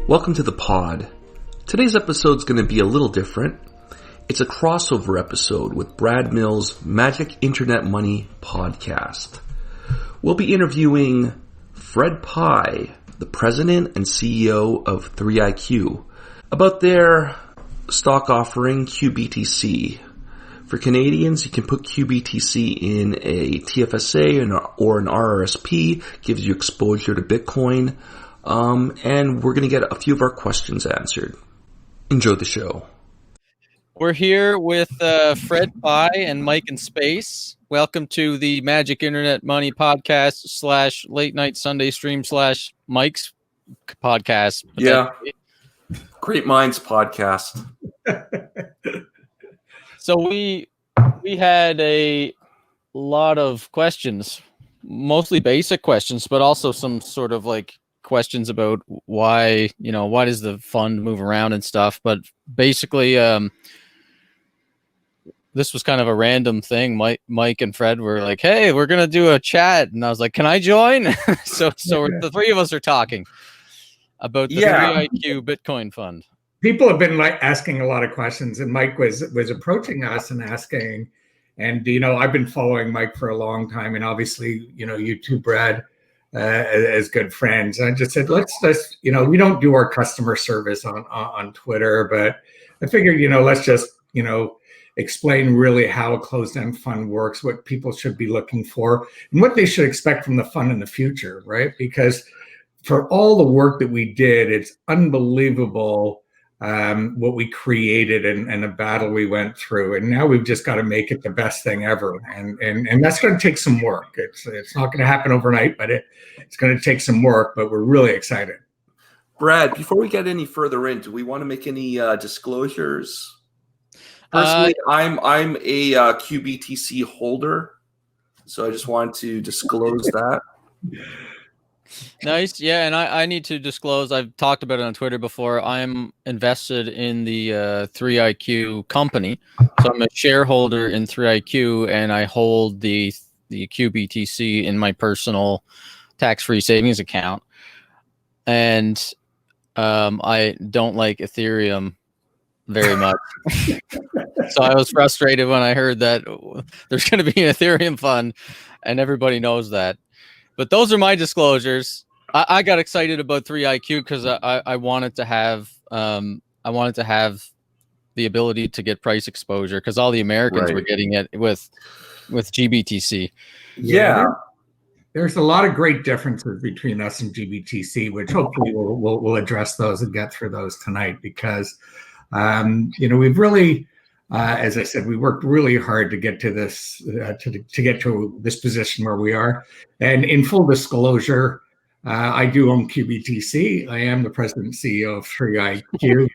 Welcome to the pod. Today's episode is going to be a little different. It's a crossover episode with Brad Mills' Magic Internet Money podcast. We'll be interviewing Fred Pye, the president and CEO of 3iQ, about their stock offering Qbtc. For Canadians, you can put Qbtc in a TFSA or an RRSP, gives you exposure to Bitcoin. And we're going to get a few of our questions answered. Enjoy the show. We're here with Fred Pye and Mike in Space. Welcome to the Magic Internet Money podcast / late night Sunday stream / Mike's podcast. Yeah. Great Minds podcast. So we had a lot of questions, mostly basic questions, but also some sort of like questions about why does the fund move around and stuff. But basically, this was kind of a random thing. Mike and Fred were like, "Hey, we're gonna do a chat," and I was like, "Can I join?" so the three of us are talking about the 3iQ Bitcoin fund. People have been asking a lot of questions, and Mike was approaching us and asking. And I've been following Mike for a long time, and obviously, you two, Brad, as good friends. And I just said, let's we don't do our customer service on Twitter, but I figured, let's just, explain really how a closed-end fund works, what people should be looking for, and what they should expect from the fund in the future, right? Because for all the work that we did, it's unbelievable what we created and the battle we went through. And now we've just got to make it the best thing ever. And that's going to take some work. It's not going to happen overnight, but it's going to take some work, but we're really excited. Brad, before we get any further in, do we want to make any disclosures? Personally, I'm a Qbtc holder, so I just wanted to disclose that. Nice. Yeah, and I need to disclose, I've talked about it on Twitter before, I'm invested in the 3iQ company. So I'm a shareholder in 3iQ, and I hold the Qbtc in my personal tax-free savings account. And I don't like Ethereum very much. So I was frustrated when I heard that there's going to be an Ethereum fund, and everybody knows that. But those are my disclosures. I got excited about 3iQ because I wanted to have the ability to get price exposure, because all the Americans were getting it with Qbtc. Yeah. There's a lot of great differences between us and Qbtc, which hopefully we'll address those and get through those tonight, because we've really, as I said, we worked really hard to get to this, to get to this position where we are. And in full disclosure, I do own Qbtc. I am the president and CEO of 3iQ.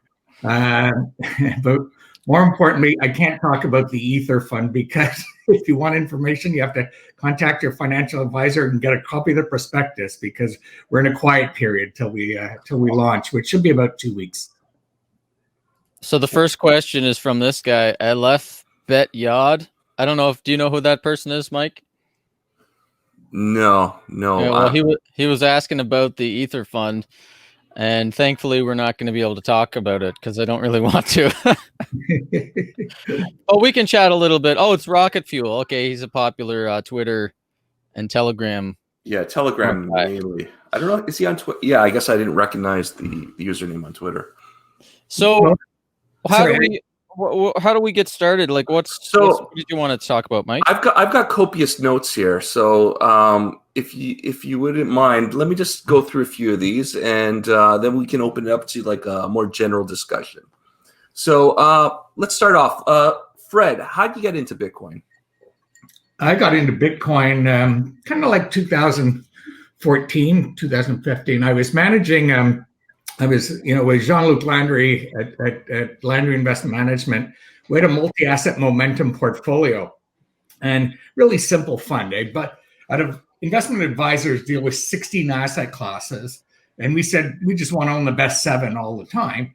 But more importantly, I can't talk about the Ether fund, because if you want information, you have to contact your financial advisor and get a copy of the prospectus, because we're in a quiet period till we launch, which should be about 2 weeks. So the first question is from this guy, Aleph Bet Yad. I don't know do you know who that person is, Mike? No. Yeah, well, he was asking about the Ether fund, and thankfully we're not going to be able to talk about it because I don't really want to. Oh, we can chat a little bit. Oh, it's Rocket Fuel. Okay, he's a popular Twitter and Telegram. Yeah, Telegram mainly. I don't know. Is he on Twitter? Yeah, I guess I didn't recognize the username on Twitter. So how do we get started? Like, what did you want to talk about, Mike? I've got copious notes here. So if you wouldn't mind, let me just go through a few of these, and then we can open it up to like a more general discussion. So let's start off. Fred, how did you get into Bitcoin? I got into Bitcoin kind of like 2014, 2015. I was managing. I was, with Jean-Luc Landry at Landry Investment Management. We had a multi-asset momentum portfolio, and really simple fund. But out of investment advisors deal with 16 asset classes, and we said we just want to own the best 7 all the time.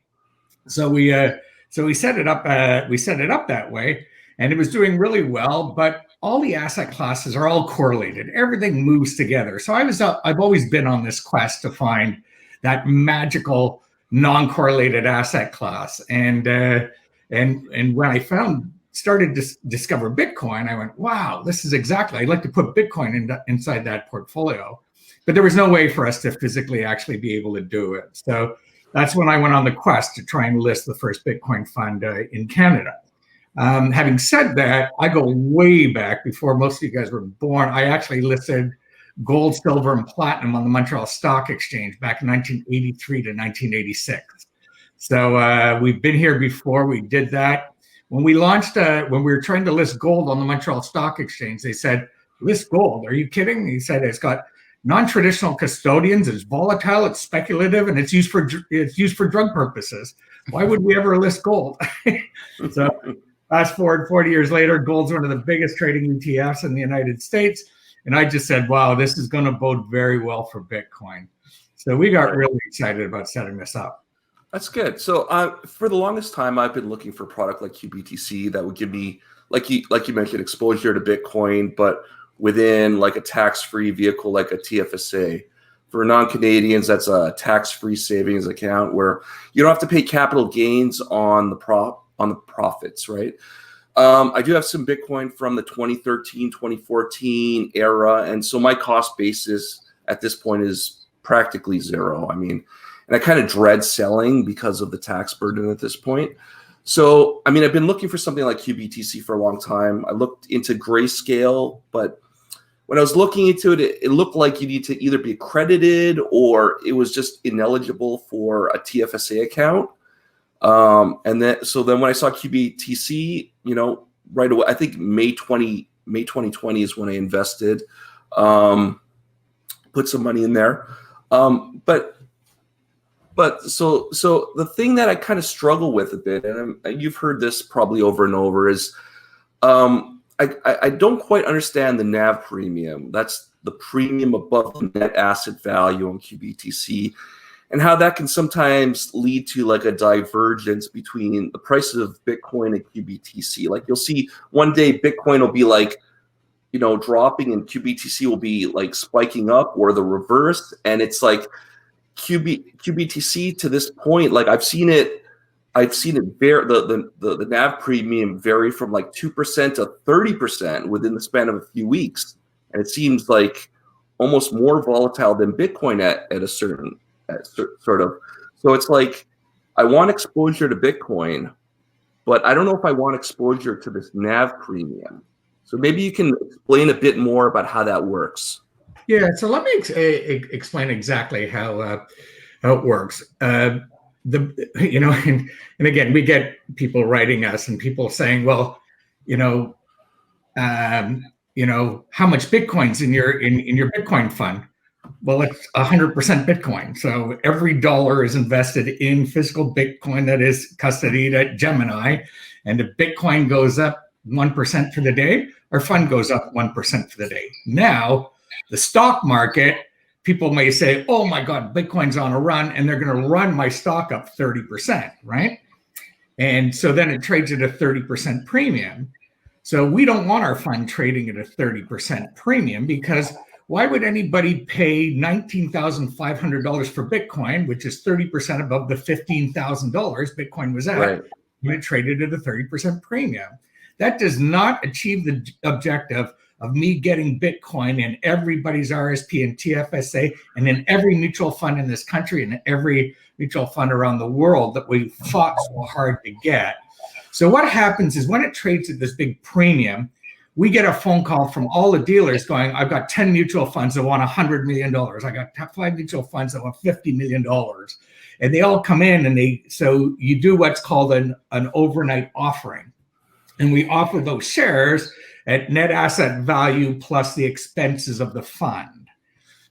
So we set it up. We set it up that way, and it was doing really well. But all the asset classes are all correlated. Everything moves together. So I've always been on this quest to find that magical non-correlated asset class. And when I started to discover Bitcoin, I went, wow, this is exactly, I'd like to put Bitcoin inside that portfolio. But there was no way for us to physically actually be able to do it. So that's when I went on the quest to try and list the first Bitcoin fund in Canada. Having said that, I go way back before most of you guys were born. I actually listed gold, silver, and platinum on the Montreal Stock Exchange back in 1983 to 1986. So we've been here before. We did that. When we launched, when we were trying to list gold on the Montreal Stock Exchange, they said, list gold? Are you kidding? He said, it's got non-traditional custodians, it's volatile, it's speculative, and it's used for drug purposes. Why would we ever list gold? So fast forward 40 years later, gold's one of the biggest trading ETFs in the United States. And I just said, wow, this is going to bode very well for Bitcoin. So we got really excited about setting this up. That's good. So for the longest time, I've been looking for a product like Qbtc that would give me, like you mentioned, exposure to Bitcoin, but within like a tax-free vehicle like a TFSA. For non-Canadians, that's a tax-free savings account where you don't have to pay capital gains on the profits, right? I do have some Bitcoin from the 2013, 2014 era. And so my cost basis at this point is practically zero. I mean, and I kind of dread selling because of the tax burden at this point. So, I mean, I've been looking for something like Qbtc for a long time. I looked into Grayscale, but when I was looking into it, it looked like you need to either be accredited or it was just ineligible for a TFSA account. So then when I saw Qbtc, right away, I think May 2020 is when I invested, put some money in there. But so the thing that I kind of struggle with a bit, and you've heard this probably over and over, is I don't quite understand the NAV premium. That's the premium above the net asset value on Qbtc, and how that can sometimes lead to like a divergence between the prices of Bitcoin and Qbtc. Like you'll see one day Bitcoin will be like, dropping and Qbtc will be like spiking up, or the reverse. And it's like Qbtc to this point, like I've seen it vary, the NAV premium vary from like 2% to 30% within the span of a few weeks. And it seems like almost more volatile than Bitcoin at a certain sort of. So it's like, I want exposure to Bitcoin, but I don't know if I want exposure to this NAV premium. So maybe you can explain a bit more about how that works. Yeah, so let me explain exactly how it works. And again, we get people writing us and people saying, well, how much Bitcoin's in your Bitcoin fund? Well, it's 100% Bitcoin. So every dollar is invested in physical Bitcoin that is custodied at Gemini. And if Bitcoin goes up 1% for the day, our fund goes up 1% for the day. Now, the stock market, people may say, oh my God, Bitcoin's on a run, and they're going to run my stock up 30%, right? And so then it trades at a 30% premium. So we don't want our fund trading at a 30% premium, because why would anybody pay $19,500 for Bitcoin, which is 30% above the $15,000 Bitcoin was at, right, when it traded at a 30% premium? That does not achieve the objective of me getting Bitcoin in everybody's RSP and TFSA and in every mutual fund in this country and every mutual fund around the world that we fought so hard to get. So what happens is when it trades at this big premium, we get a phone call from all the dealers going, I've got 10 mutual funds that want $100 million. I got 5 mutual funds that want $50 million. And they all come in, and so you do what's called an overnight offering. And we offer those shares at net asset value plus the expenses of the fund.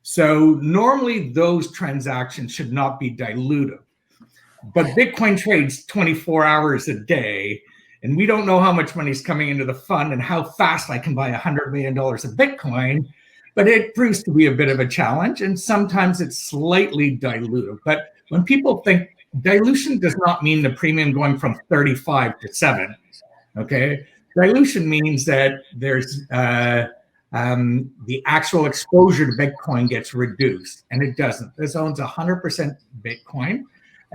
So normally those transactions should not be dilutive. But Bitcoin trades 24 hours a day, and we don't know how much money is coming into the fund and how fast I can buy $100 million of Bitcoin, but it proves to be a bit of a challenge, and sometimes it's slightly dilutive. But when people think dilution does not mean the premium going from 35 to 7, okay? Dilution means that there's the actual exposure to Bitcoin gets reduced, and it doesn't. This owns 100% Bitcoin,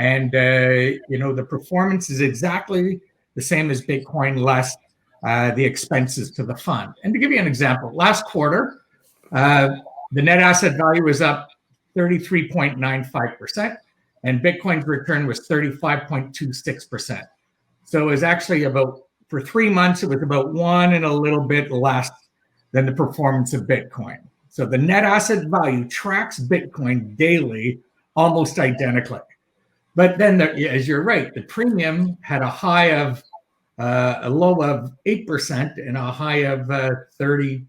And, the performance is exactly the same as Bitcoin, less the expenses to the fund. And to give you an example, last quarter, the net asset value was up 33.95%, and Bitcoin's return was 35.26%. So it was actually for 3 months, it was about one and a little bit less than the performance of Bitcoin. So the net asset value tracks Bitcoin daily almost identically. But then, as you're right, the premium had a low of 8% and a high of 32%.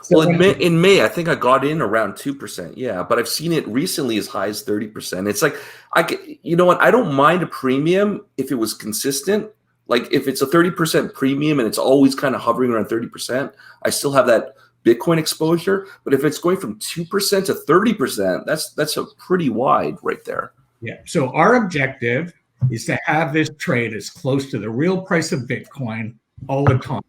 So well, in May, I think I got in around 2%. Yeah, but I've seen it recently as high as 30%. It's like, you know what? I don't mind a premium if it was consistent. Like if it's a 30% premium and it's always kind of hovering around 30%, I still have that Bitcoin exposure. But if it's going from 2% to 30%, that's a pretty wide right there. Yeah. So our objective is to have this trade as close to the real price of Bitcoin all the time.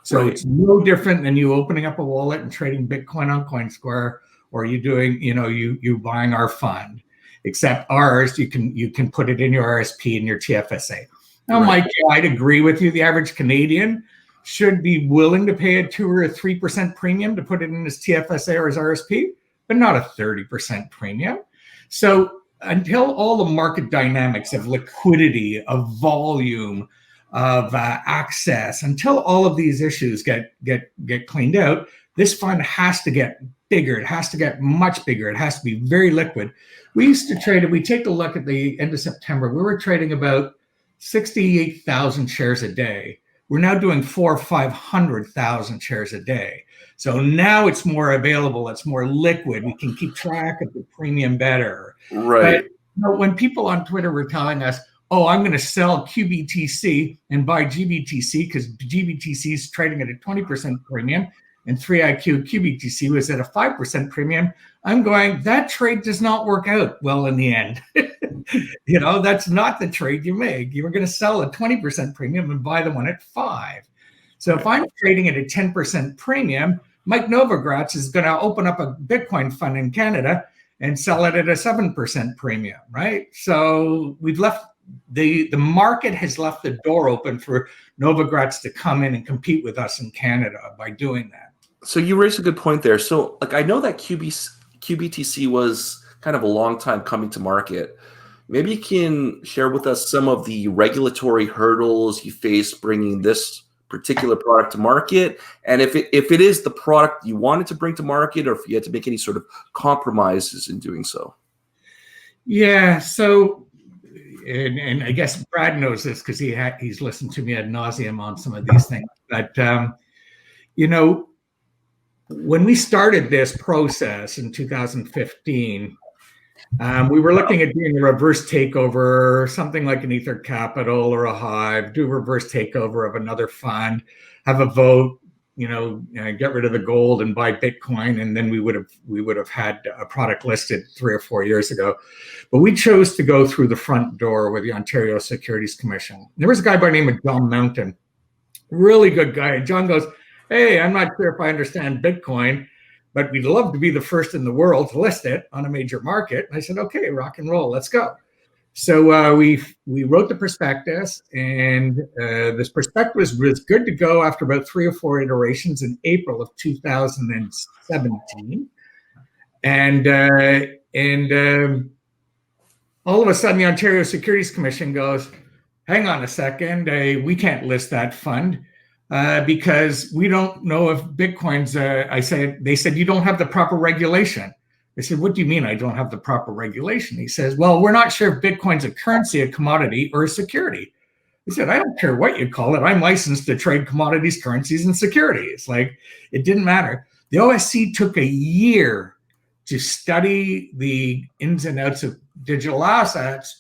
So It's no different than you opening up a wallet and trading Bitcoin on CoinSquare, or you doing, you buying our fund. Except ours, you can put it in your RSP and your TFSA. Now, Mike, I'd agree with you. The average Canadian should be willing to pay a 2 or a 3% premium to put it in his TFSA or his RSP, but not a 30% premium. So until all the market dynamics of liquidity, of volume, of access, until all of these issues get cleaned out, this fund has to get bigger. It has to get much bigger. It has to be very liquid. We used to trade, if we take a look at the end of September, we were trading about 68,000 shares a day. We're now doing 400,000 or 500,000 shares a day. So now it's more available. It's more liquid. We can keep track of the premium better. Right. But when people on Twitter were telling us, oh, I'm going to sell Qbtc and buy Qbtc because Qbtc is trading at a 20% premium and 3IQ Qbtc was at a 5% premium, I'm going, that trade does not work out well in the end. That's not the trade you make. You were going to sell a 20% premium and buy the one at 5. So if I'm trading at a 10% premium, Mike Novogratz is going to open up a Bitcoin fund in Canada and sell it at a 7% premium, right? So we've left the market has left the door open for Novogratz to come in and compete with us in Canada by doing that. So you raised a good point there. So I know that Qbtc was kind of a long time coming to market. Maybe you can share with us some of the regulatory hurdles you faced bringing this particular product to market, and if it is the product you wanted to bring to market, or if you had to make any sort of compromises in doing so. Yeah. So, and I guess Brad knows this because he's listened to me ad nauseum on some of these things. But when we started this process in 2015. We were looking at doing a reverse takeover, something like an Ether Capital or a Hive, do a reverse takeover of another fund, have a vote, get rid of the gold and buy Bitcoin, and then we would have had a product listed 3 or 4 years ago. But we chose to go through the front door with the Ontario Securities Commission. There was a guy by the name of John Mountain, really good guy. And John goes, "Hey, I'm not sure if I understand Bitcoin, but we'd love to be the first in the world to list it on a major market." And I said, "Okay, rock and roll, let's go." So we wrote the prospectus, and this prospectus was good to go after about 3 or 4 iterations in April of 2017. And all of a sudden, the Ontario Securities Commission goes, "Hang on a second, we can't list that fund." Because we don't know if Bitcoin's, they said, "You don't have the proper regulation." I said, "What do you mean I don't have the proper regulation?" He says, "Well, we're not sure if Bitcoin's a currency, a commodity, or a security." He said, "I don't care what you call it. I'm licensed to trade commodities, currencies, and securities." Like, it didn't matter. The OSC took a year to study the ins and outs of digital assets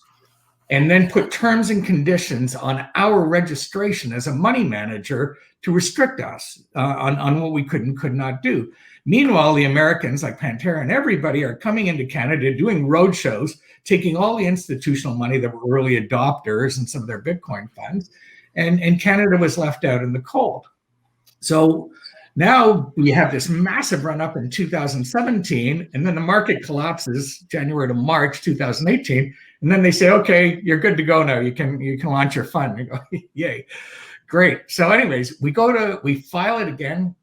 and then put terms and conditions on our registration as a money manager to restrict us on what we could and could not do. Meanwhile, the Americans like Pantera and everybody are coming into Canada, doing roadshows, taking all the institutional money that were early adopters and some of their Bitcoin funds, and Canada was left out in the cold. So Now we have this massive run up in 2017, and then the market collapses January to March 2018, and then they say, "Okay, you're good to go now. You can launch your fund." We go, "Yay, great!" So, anyways, we file it again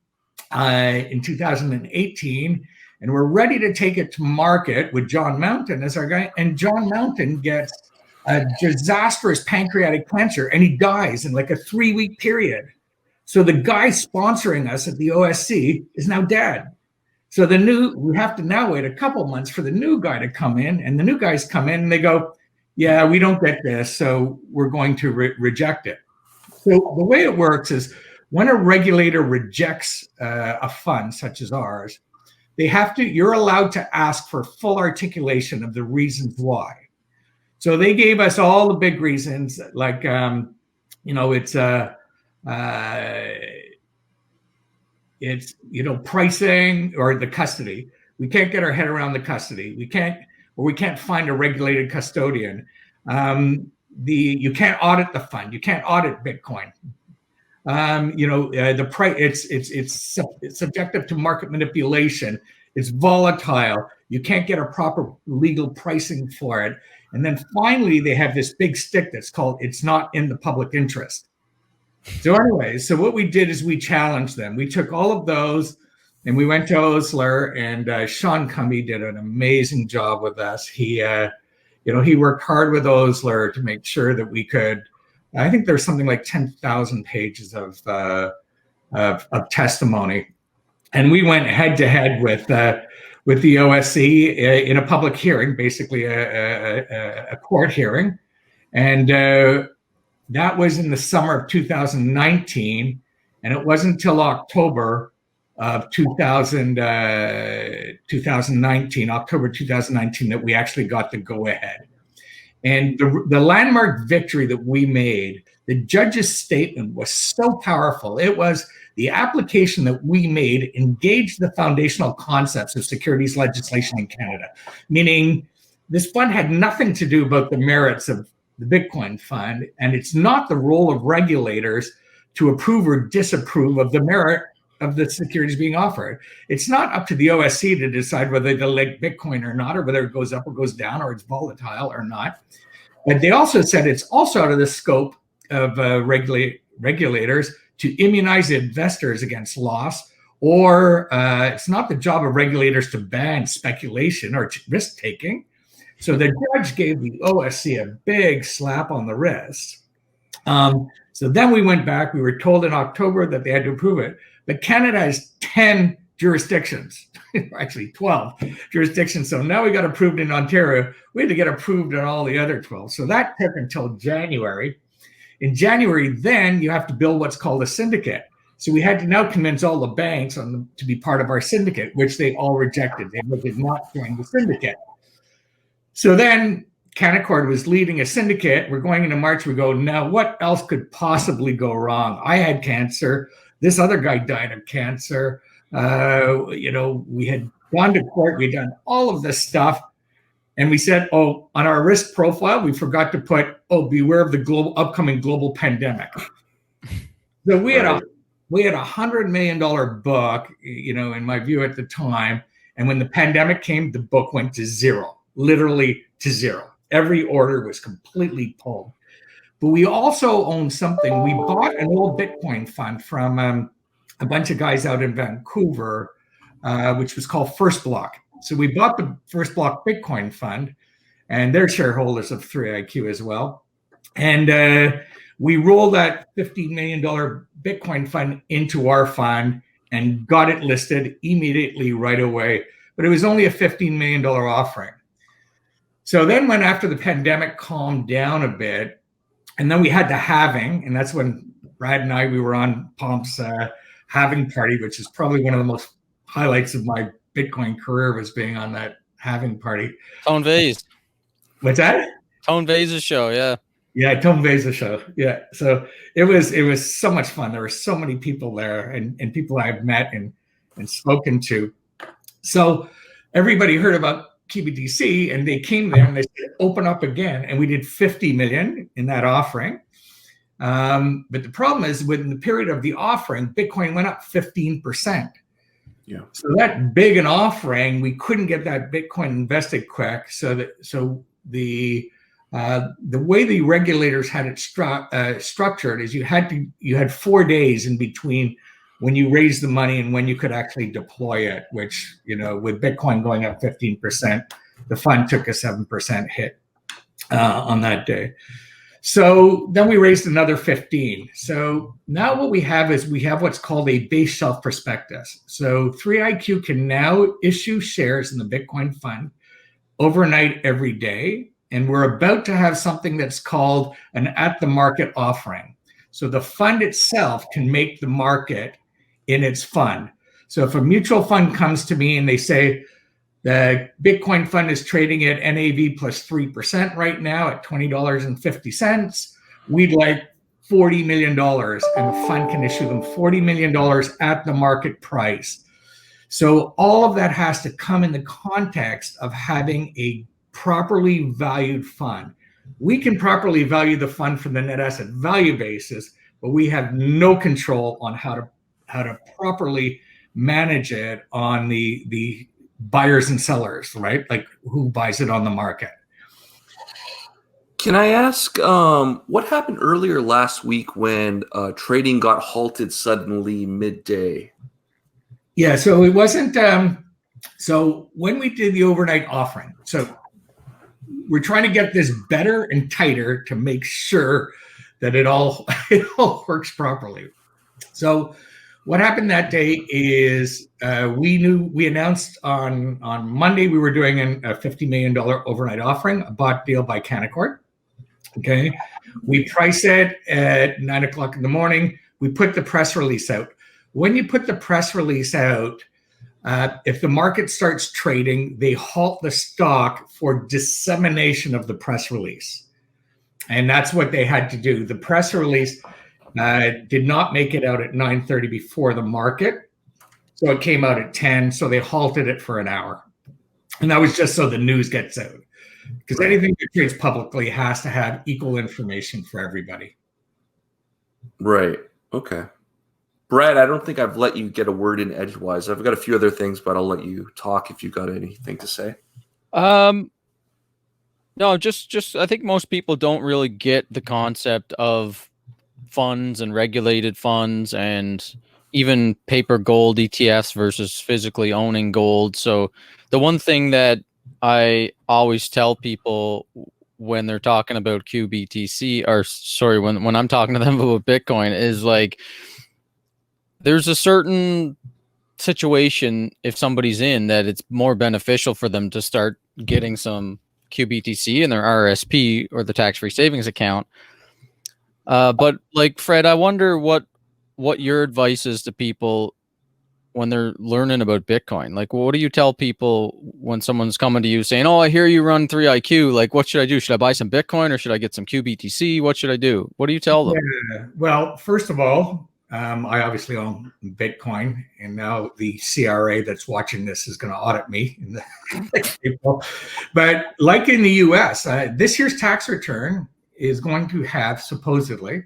in 2018, and we're ready to take it to market with John Mountain as our guy. And John Mountain gets a disastrous pancreatic cancer, and he dies in like a 3-week period. So the guy sponsoring us at the OSC is now dead. So we have to now wait a couple months for the new guy to come in, and the new guys come in and they go, "Yeah, we don't get this, so we're going to reject it." So the way it works is when a regulator rejects a fund such as ours, you're allowed to ask for full articulation of the reasons why. So they gave us all the big reasons, like, it's pricing or the custody. We can't get our head around the custody. We can't find a regulated custodian. You can't audit the fund. You can't audit Bitcoin. The price, it's subjective to market manipulation. It's volatile. You can't get a proper legal pricing for it. And then finally, they have this big stick that's called "it's not in the public interest." So anyway, so what we did is we challenged them. We took all of those and we went to Osler, and Sean Cumby did an amazing job with us. He worked hard with Osler to make sure that we could, I think there's something like 10,000 pages of testimony. And we went head to head with the OSC in a public hearing, basically a court hearing. And that was in the summer of 2019. And it wasn't until October of 2019, October 2019, that we actually got the go ahead. And the landmark victory that we made, the judge's statement was so powerful. It was the application that we made engaged the foundational concepts of securities legislation in Canada, meaning this fund had nothing to do about the merits of the Bitcoin fund, and it's not the role of regulators to approve or disapprove of the merit of the securities being offered. It's not up to the OSC to decide whether they like Bitcoin or not, or whether it goes up or goes down, or it's volatile or not. But they also said it's also out of the scope of regulators to immunize investors against loss, or it's not the job of regulators to ban speculation or risk taking. So the judge gave the OSC a big slap on the wrist. So then we went back. We were told in October that they had to approve it. But Canada has 10 jurisdictions, actually 12 jurisdictions. So now we got approved in Ontario. We had to get approved in all the other 12. So that took until January. In January, then you have to build what's called a syndicate. So we had to now convince all the banks to be part of our syndicate, which they all rejected. They did not join the syndicate. So then Canaccord was leading a syndicate. We're going into March. We go, now what else could possibly go wrong? I had cancer. This other guy died of cancer. We had gone to court. We'd done all of this stuff. And we said, on our risk profile, we forgot to put, beware of the upcoming global pandemic. So we had a $100 million book, in my view at the time. And when the pandemic came, the book went to zero, literally to zero. Every order was completely pulled. But we also owned something. We bought an old Bitcoin fund from a bunch of guys out in Vancouver, which was called First Block. So we bought the First Block Bitcoin fund, and they're shareholders of 3iQ as well. And we rolled that $15 million Bitcoin fund into our fund and got it listed immediately right away. But it was only a $15 million offering. So then when after the pandemic calmed down a bit, and then we had the halving, and that's when Brad and we were on Pomp's halving party, which is probably one of the most highlights of my Bitcoin career, was being on that halving party. Tone Vase. What's that? Tone Vase's show, yeah. Yeah, Tone Vase's show. Yeah. So it was so much fun. There were so many people there, and people I've met and spoken to. So everybody heard about Qbtc, and they came there and they said, open up again. And we did 50 million in that offering. But the problem is, within the period of the offering, Bitcoin went up 15%. Yeah. So that big an offering, we couldn't get that Bitcoin invested quick. So the way the regulators had it structured is you had 4 days in between when you raised the money and when you could actually deploy it. Which, with Bitcoin going up 15%, the fund took a 7% hit on that day. So then we raised another 15. So now what we have is what's called a base shelf prospectus. So 3iQ can now issue shares in the Bitcoin fund overnight every day. And we're about to have something that's called an at the market offering. So the fund itself can make the market in its fund. So if a mutual fund comes to me and they say, the Bitcoin fund is trading at NAV plus 3% right now at $20.50. We'd like $40 million, and the fund can issue them $40 million at the market price. So all of that has to come in the context of having a properly valued fund. We can properly value the fund from the net asset value basis, but we have no control on how to properly manage it on the buyers and sellers, right? Like who buys it on the market. Can I ask what happened earlier last week when trading got halted suddenly midday? Yeah, so it wasn't. So when we did the overnight offering, so we're trying to get this better and tighter to make sure that it all works properly. So what happened that day is we announced on Monday we were doing a $50 million overnight offering, a bought deal by Canaccord. Okay, we priced it at 9 o'clock in the morning. We put the press release out. When you put the press release out, if the market starts trading, they halt the stock for dissemination of the press release, and that's what they had to do. The press release did not make it out at 9:30 before the market. So it came out at 10. So they halted it for an hour. And that was just so the news gets out. Because anything that trades publicly has to have equal information for everybody. Right. Okay. Brad, I don't think I've let you get a word in edgewise. I've got a few other things, but I'll let you talk if you've got anything to say. No, just I think most people don't really get the concept of funds and regulated funds and even paper gold ETFs versus physically owning gold. So the one thing that I always tell people when they're talking about Qbtc, or sorry, when I'm talking to them about Bitcoin, is like there's a certain situation if somebody's in that it's more beneficial for them to start getting some Qbtc in their RSP or the tax-free savings account. But like Fred, I wonder what your advice is to people when they're learning about Bitcoin. Like, what do you tell people when someone's coming to you saying, "Oh, I hear you run 3iQ. Like, what should I do? Should I buy some Bitcoin or should I get some Qbtc? What should I do?" What do you tell them? Yeah. Well, first of all, I obviously own Bitcoin, and now the CRA that's watching this is going to audit me in the next April. But like in the U.S., this year's tax return is going to have supposedly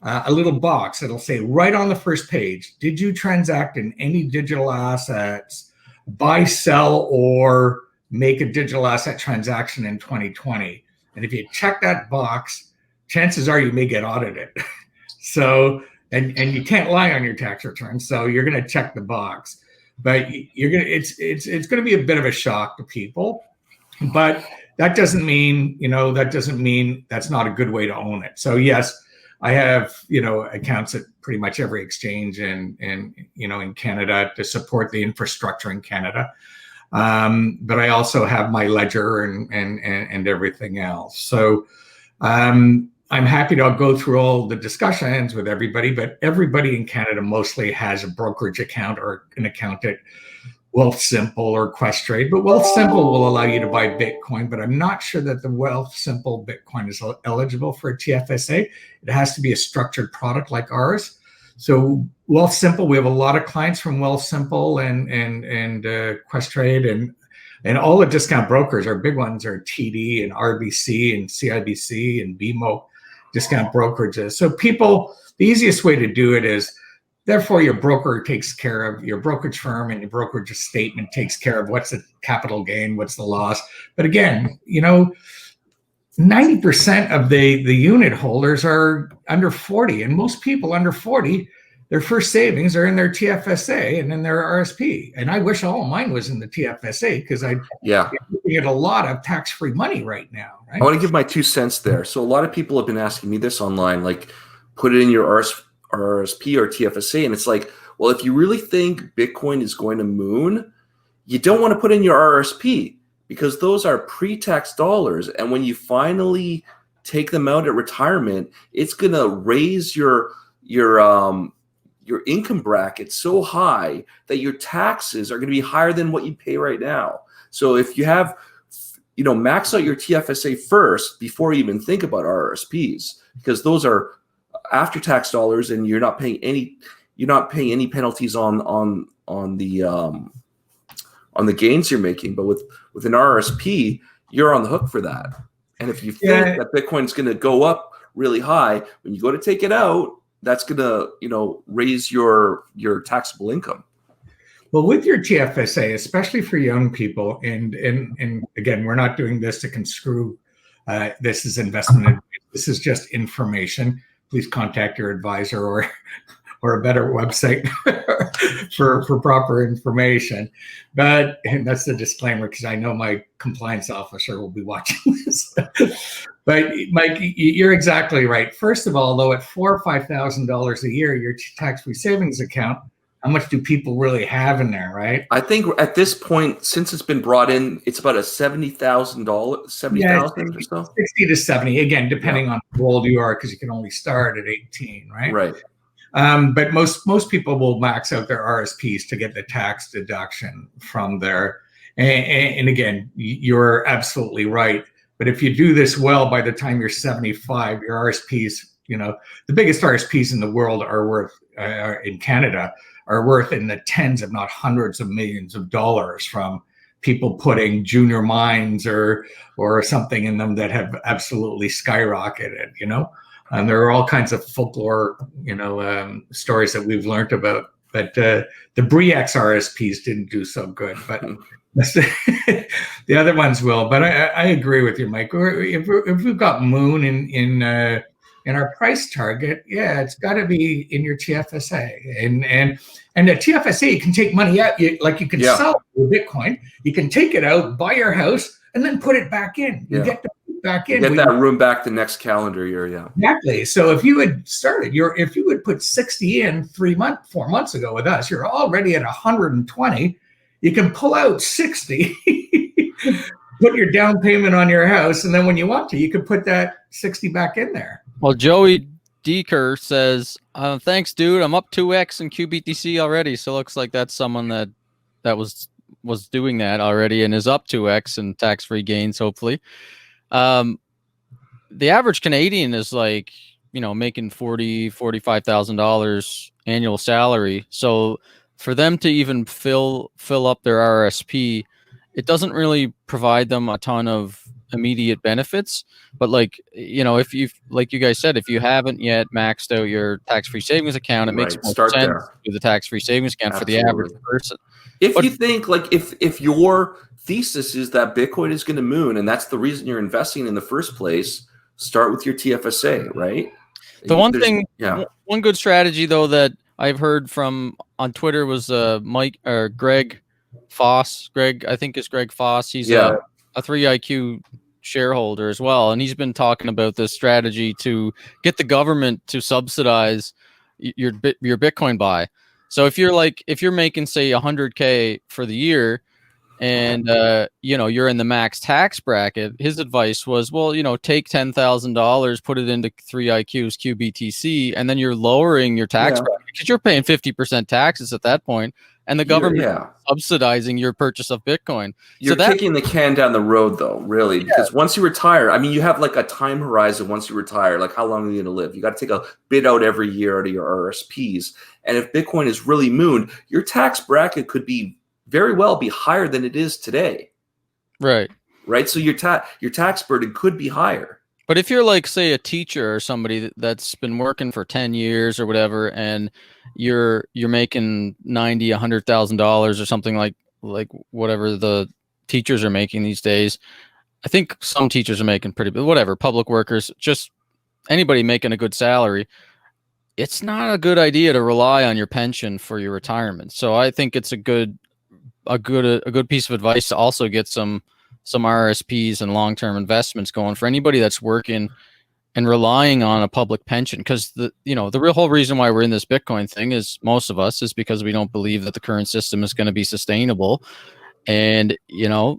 a little box that'll say right on the first page, did you transact in any digital assets, buy, sell, or make a digital asset transaction in 2020? And if you check that box, chances are you may get audited. So, and you can't lie on your tax return. So you're going to check the box, but it's going to be a bit of a shock to people, but that doesn't mean that's not a good way to own it. So yes, I have, accounts at pretty much every exchange and in Canada to support the infrastructure in Canada. But I also have my ledger and everything else. So I'm happy to go through all the discussions with everybody, but everybody in Canada mostly has a brokerage account or an account at Wealthsimple or Questrade. But Wealthsimple will allow you to buy Bitcoin, but I'm not sure that the Wealthsimple Bitcoin is eligible for a TFSA. It has to be a structured product like ours. So Wealthsimple, we have a lot of clients from Wealthsimple and Questrade and all the discount brokers. Our big ones are TD and RBC and CIBC and BMO discount brokerages. So people, the easiest way to do it is, therefore your broker takes care of, your brokerage firm and your brokerage statement takes care of what's the capital gain, what's the loss. But again, 90% of the unit holders are under 40, and most people under 40, their first savings are in their TFSA and in their RSP. And I wish all of mine was in the TFSA because I'm looking at a lot of tax-free money right now. Right? I want to give my 2 cents there. So a lot of people have been asking me this online, like put it in your RSP or TFSA. And it's like, well, if you really think Bitcoin is going to moon, you don't want to put in your RSP because those are pre-tax dollars. And when you finally take them out at retirement, it's going to raise your income bracket so high that your taxes are going to be higher than what you pay right now. So if you have, max out your TFSA first before you even think about RRSPs, because those are after-tax dollars, and you're not paying any penalties on the gains you're making. But with an RRSP, you're on the hook for that. And if you think that Bitcoin's going to go up really high, when you go to take it out, that's going to, raise your taxable income. Well, with your TFSA, especially for young people, and again, we're not doing this to construe this is investment advice. This is just information. Please contact your advisor or a better website for proper information. And that's the disclaimer, because I know my compliance officer will be watching this. But Mike, you're exactly right. First of all, though, at $4,000 or $5,000 a year, your tax-free savings account, how much do people really have in there, right? I think at this point, since it's been brought in, it's about a $70,000 or so. 60 to 70, again, depending on how old you are, because you can only start at 18, right? Right. But most people will max out their RSPs to get the tax deduction from there. And again, you're absolutely right. But if you do this well, by the time you're 75, your RSPs, the biggest RSPs in the world are worth, in Canada, are worth in the tens, if not hundreds of millions of dollars from people putting junior mines or something in them that have absolutely skyrocketed, And there are all kinds of folklore, stories that we've learned about. But the Bre-X RSPs didn't do so good, but the other ones will. But I agree with you, Mike. If we've got Moon in our price target, it's got to be in your TFSA. And the TFSA, you can take money out. You can sell your Bitcoin. You can take it out, buy your house, and then put it back in. You get the back in. Get that room back the next calendar year, Exactly. So if you had started if you would put 60 in 4 months ago with us, you're already at 120. You can pull out 60, put your down payment on your house, and then when you want to, you can put that 60 back in there. Well, Joey Deeker says, thanks, dude. I'm up 2x in Qbtc already. So it looks like that's someone that was doing that already and is up 2x in tax-free gains, hopefully. The average Canadian is like, making $45,000 annual salary. So for them to even fill up their RSP, it doesn't really provide them a ton of immediate benefits. But if you, like you guys said, if you haven't yet maxed out your tax-free savings account, it makes more sense to do the tax-free savings account for the average person. If you think if your thesis is that Bitcoin is going to moon, and that's the reason you're investing in the first place, start with your TFSA, right? The one good strategy though that I've heard from on Twitter was Mike or Greg Foss. I think it's Greg Foss. He's a 3IQ shareholder as well, and he's been talking about this strategy to get the government to subsidize your Bitcoin buy. So if you're making say 100K for the year, and you're in the max tax bracket, his advice was, take $10,000, put it into 3IQ's Qbtc, and then you're lowering your tax bracket because you're paying 50% taxes at that point, and the government is subsidizing your purchase of Bitcoin. You're kicking the can down the road, though, really, because once you retire, you have like a time horizon. Once you retire, like how long are you going to live? You got to take a bit out every year out of your RSPs, and if Bitcoin is really mooned, your tax bracket could be very well be higher than it is today. Right. So your tax burden could be higher. But if you're like, say, a teacher or somebody that's been working for 10 years or whatever, and you're making $90,000-$100,000 or something like whatever the teachers are making these days. I think some teachers are making pretty, but whatever, public workers, just anybody making a good salary. It's not a good idea to rely on your pension for your retirement. So I think it's a good piece of advice to also get some RSPs and long-term investments going for anybody that's working and relying on a public pension. Because the real whole reason why we're in this Bitcoin thing is, most of us, is because we don't believe that the current system is going to be sustainable. And,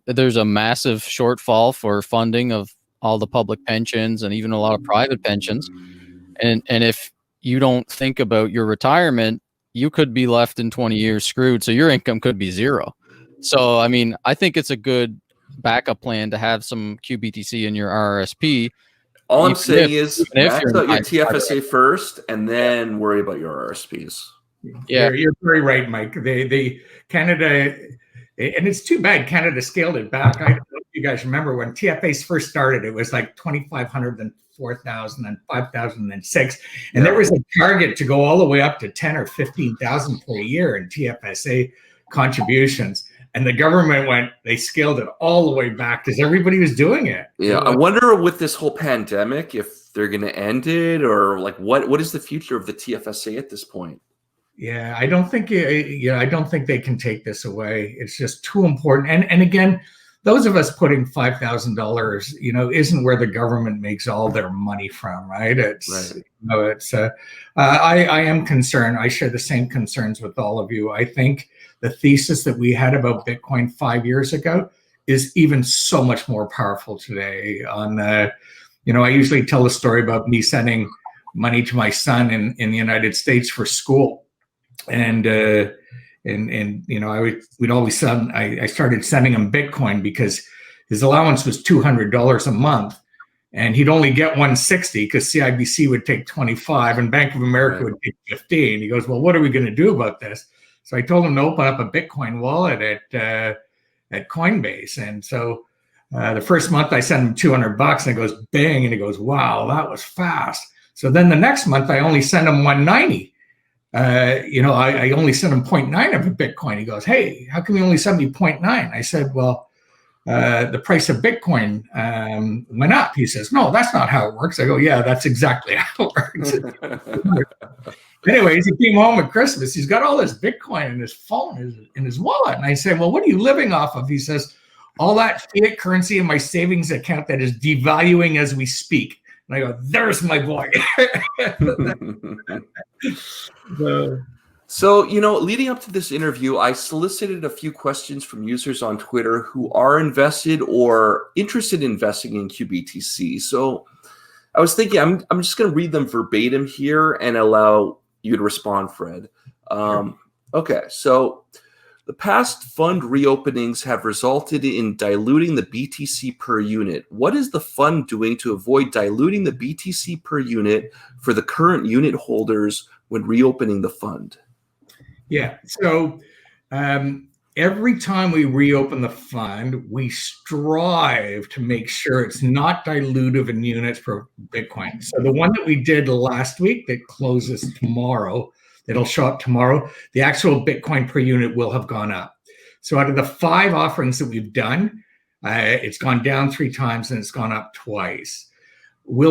there's a massive shortfall for funding of all the public pensions and even a lot of private pensions. And if you don't think about your retirement, you could be left in 20 years screwed. So your income could be zero. So, I mean, I think it's a good backup plan to have some Qbtc in your RRSP. All I'm saying is max out your TFSA first and then worry about your RRSPs. Yeah, you're very right, Mike. The Canada, and it's too bad Canada scaled it back. I don't know if you guys remember when TFAs first started, it was like 2,500, then 4,000, then 5,000, then 6. And there was a target to go all the way up to 10 or 15,000 per year in TFSA contributions. And the government they scaled it all the way back because everybody was doing it. Yeah, I wonder with this whole pandemic if they're going to end it, or like what is the future of the TFSA at this point? Yeah, I don't think I don't think they can take this away. It's just too important. And again, those of us putting $5,000, isn't where the government makes all their money from, right? I am concerned. I share the same concerns with all of you. I think the thesis that we had about Bitcoin 5 years ago is even so much more powerful today. I usually tell the story about me sending money to my son in the United States for school. And we'd always send. I started sending him Bitcoin because his allowance was $200 a month, and he'd only get 160 because CIBC would take 25 and Bank of America would take 15. He goes, "Well, what are we going to do about this?" So I told him to open up a Bitcoin wallet at Coinbase, and so the first month I sent him $200, and it goes bang, and he goes, "Wow, that was fast." So then the next month I only sent him 190. I only sent him 0.9 of a Bitcoin. He goes, "Hey, how come you only sent me 0.9? I said, "Well, the price of Bitcoin went up." He says, "No, that's not how it works." I go, "Yeah, that's exactly how it works." Anyways, he came home at Christmas. He's got all this Bitcoin in his phone, in his wallet. And I say, "Well, what are you living off of?" He says, "All that fiat currency in my savings account that is devaluing as we speak." And I go, "There's my boy." So, leading up to this interview, I solicited a few questions from users on Twitter who are invested or interested in investing in Qbtc. So I was thinking I'm just going to read them verbatim here and allow you to respond, Fred. Okay, so the past fund reopenings have resulted in diluting the BTC per unit. What is the fund doing to avoid diluting the BTC per unit for the current unit holders when reopening the fund? Yeah, so every time we reopen the fund, we strive to make sure it's not dilutive in units per Bitcoin. So the one that we did last week that closes tomorrow, that'll show up tomorrow, the actual Bitcoin per unit will have gone up. So out of the 5 offerings that we've done, it's gone down 3 times and it's gone up twice. We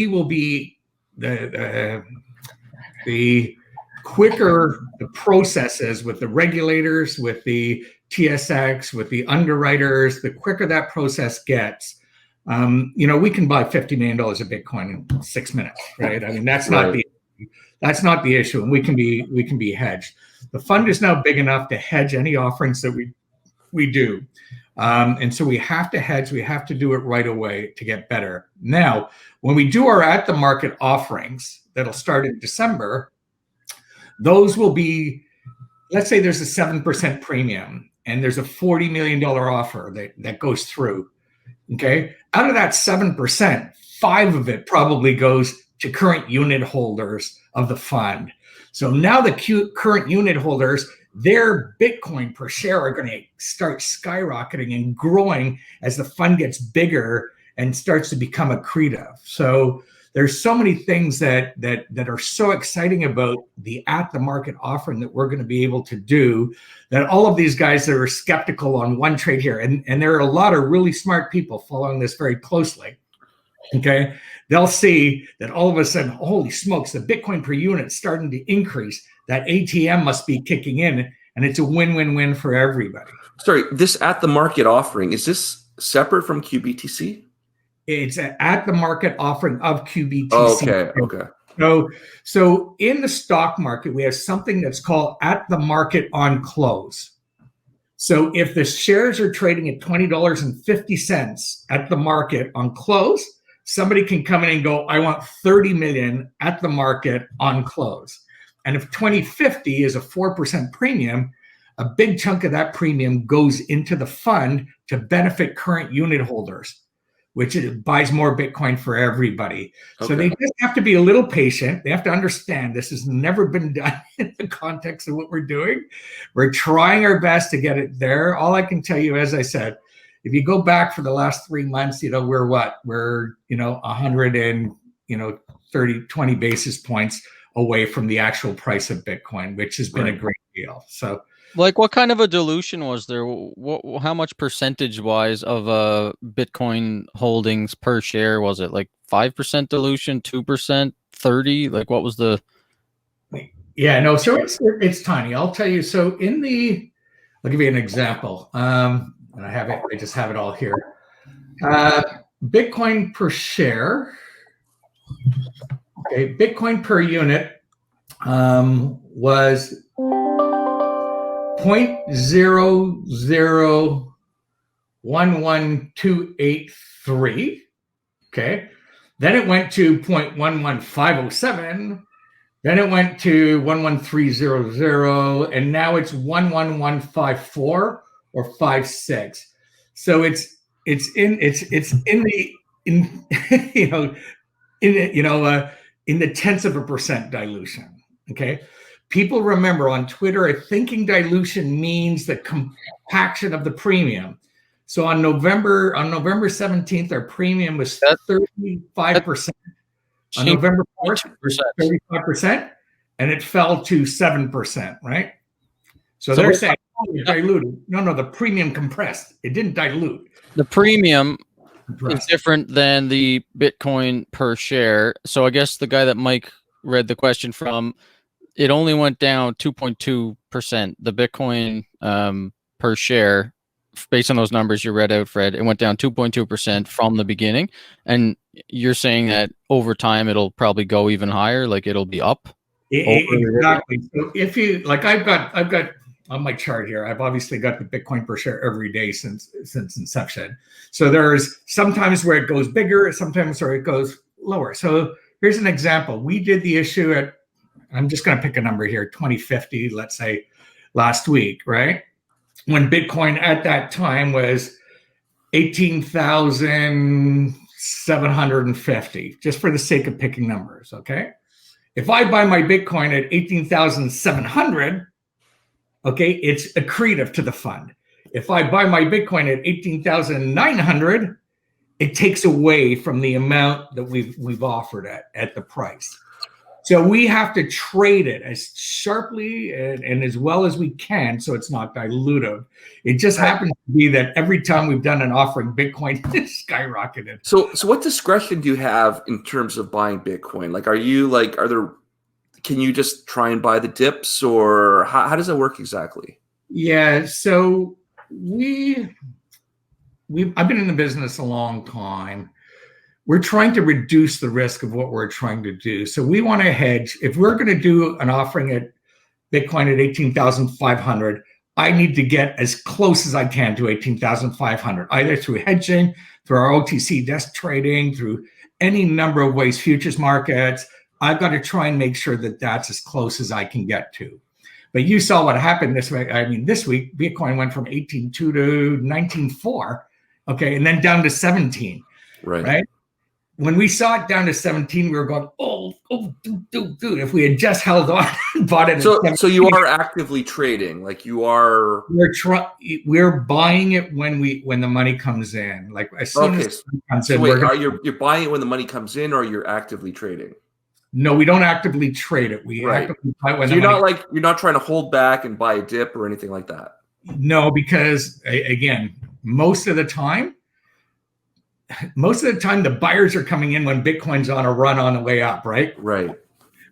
will be the quicker the processes with the regulators, with the TSX, with the underwriters, the quicker that process gets, we can buy $50 million of Bitcoin in 6 minutes, right? I mean, that's not the issue, and we can be hedged. The fund is now big enough to hedge any offerings that we do, and so we have to hedge. We have to do it right away to get better. Now, when we do our at the market offerings that'll start in December, those will be, let's say there's a 7% premium and there's a $40 million offer that goes through. Okay, out of that 7%, 5 of it probably goes to current unit holders of the fund. So now the current unit holders, their Bitcoin per share are going to start skyrocketing and growing as the fund gets bigger and starts to become accretive. So there's so many things that are so exciting about the at the market offering that we're going to be able to do, that all of these guys that are skeptical on one trade here, and there are a lot of really smart people following this very closely. Okay, they'll see that all of a sudden, holy smokes, the Bitcoin per unit starting to increase. That ATM must be kicking in, and it's a win-win-win for everybody. Sorry, this at the market offering, is this separate from Qbtc? It's an at the market offering of Qbtc. Okay. So in the stock market, we have something that's called at the market on close. So if the shares are trading at $20.50 at the market on close, somebody can come in and go, I want 30 million at the market on close. And if 2050 is a 4% premium, a big chunk of that premium goes into the fund to benefit current unit holders, which it buys more Bitcoin for everybody. Okay. So they just have to be a little patient. They have to understand this has never been done in the context of what we're doing. We're trying our best to get it there. All I can tell you, as I said, if you go back for the last 3 months, we're 20 basis points away from the actual price of Bitcoin, which has been a great deal. So, like, what kind of a dilution was there? How much percentage-wise of Bitcoin holdings per share was it? Like 5% dilution, 2%, 30%? Like, what was the? Yeah, no. So it's tiny. I'll tell you. So I'll give you an example. And I have it. I just have it all here. Bitcoin per share. Okay, Bitcoin per unit was 0.001123. Okay, then it went to 0.11507. Then it went to 11300, and now it's 11154 or 56. So it's in the tenths of a percent dilution. Okay. People remember on Twitter, thinking dilution means the compaction of the premium. So on November 17th, our premium was 35%. On November 4th, 35%, and it fell to 7%, right? So they're saying diluted. No, the premium compressed. It didn't dilute. The premium is different than the Bitcoin per share. So I guess the guy that Mike read the question from, it only went down 2.2%. The Bitcoin per share, based on those numbers you read out, Fred, it went down 2.2% from the beginning. And you're saying that over time it'll probably go even higher, like it'll be up. Exactly. So if you I've got on my chart here, I've obviously got the Bitcoin per share every day since inception. So there's sometimes where it goes bigger, sometimes where it goes lower. So here's an example. We did the issue at, I'm just going to pick a number here, 2050, let's say last week, right? When Bitcoin at that time was 18,750, just for the sake of picking numbers, okay? If I buy my Bitcoin at 18,700, okay, it's accretive to the fund. If I buy my Bitcoin at 18,900, it takes away from the amount that we've offered at the price. So we have to trade it as sharply and as well as we can so it's not dilutive. It just happens to be that every time we've done an offering, Bitcoin is skyrocketed. So what discretion do you have in terms of buying Bitcoin? Can you just try and buy the dips, or how does it work exactly? Yeah, so I've been in the business a long time. We're trying to reduce the risk of what we're trying to do. So we want to hedge. If we're going to do an offering at Bitcoin at 18,500, I need to get as close as I can to 18,500, either through hedging, through our OTC desk trading, through any number of ways, futures markets. I've got to try and make sure that that's as close as I can get to. But you saw what happened this week. This week, Bitcoin went from 18.2 to 19.4, okay, and then down to 17, right? When we saw it down to 17, we were going, oh, oh, dude, if we had just held on and bought it. So you are actively trading, like you are. We're buying it when the money comes in. Like as soon as it comes in, you're buying it when the money comes in, or you're actively trading? No, we don't actively trade it. We actively buy it when you're not trying to hold back and buy a dip or anything like that. No, because again, most of the time, the buyers are coming in when Bitcoin's on a run on the way up, right? Right.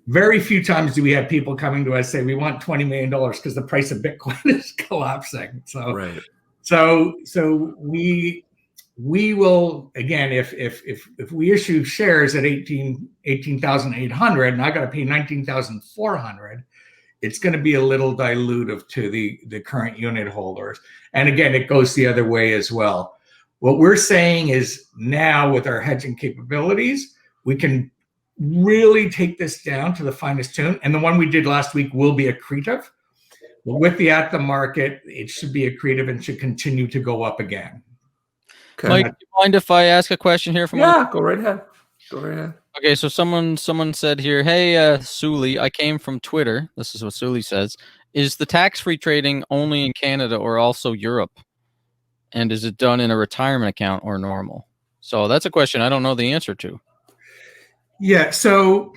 Very few times do we have people coming to us say we want $20 million because the price of Bitcoin is collapsing. So, right. So we will, again, if we issue shares at 18,800 and I got to pay 19,400, it's going to be a little dilutive to the current unit holders. And again, it goes the other way as well. What we're saying is now with our hedging capabilities, we can really take this down to the finest tune. And the one we did last week will be accretive. But with the at the market, it should be accretive and should continue to go up again. Okay. Mike, do you mind if I ask a question here? Go right ahead. Okay, so someone said here, hey, Sully, I came from Twitter. This is what Sully says. Is the tax-free trading only in Canada or also Europe? And is it done in a retirement account or normal? So that's a question I don't know the answer to. Yeah, so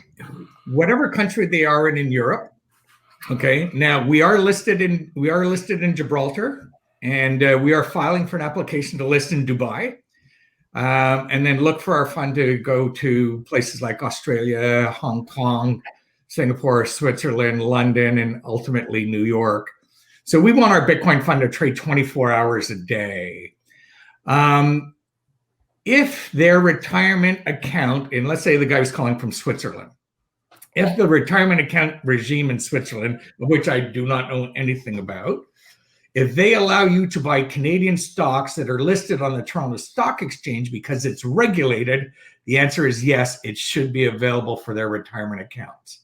whatever country they are in Europe, okay. Now we are listed in Gibraltar, and we are filing for an application to list in Dubai, and then look for our fund to go to places like Australia, Hong Kong, Singapore, Switzerland, London, and ultimately New York. So we want our Bitcoin fund to trade 24 hours a day. If their retirement account, and let's say the guy was calling from Switzerland, if the retirement account regime in Switzerland, of which I do not know anything about, if they allow you to buy Canadian stocks that are listed on the Toronto Stock Exchange because it's regulated, the answer is yes, it should be available for their retirement accounts.